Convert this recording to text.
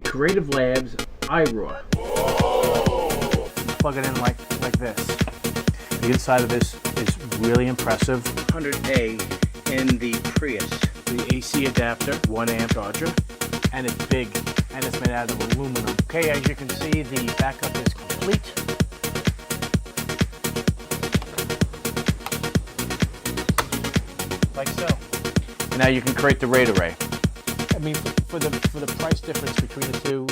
Creative Labs iRaw. Plug it in like this. The inside of this is really impressive. 100A in the Prius. The AC adapter, 1 amp charger, and it's big, and it's made out of aluminum. Okay, as you can see, the backup is complete. Like so. And now you can create the RAID array. I mean, for the price difference between the two,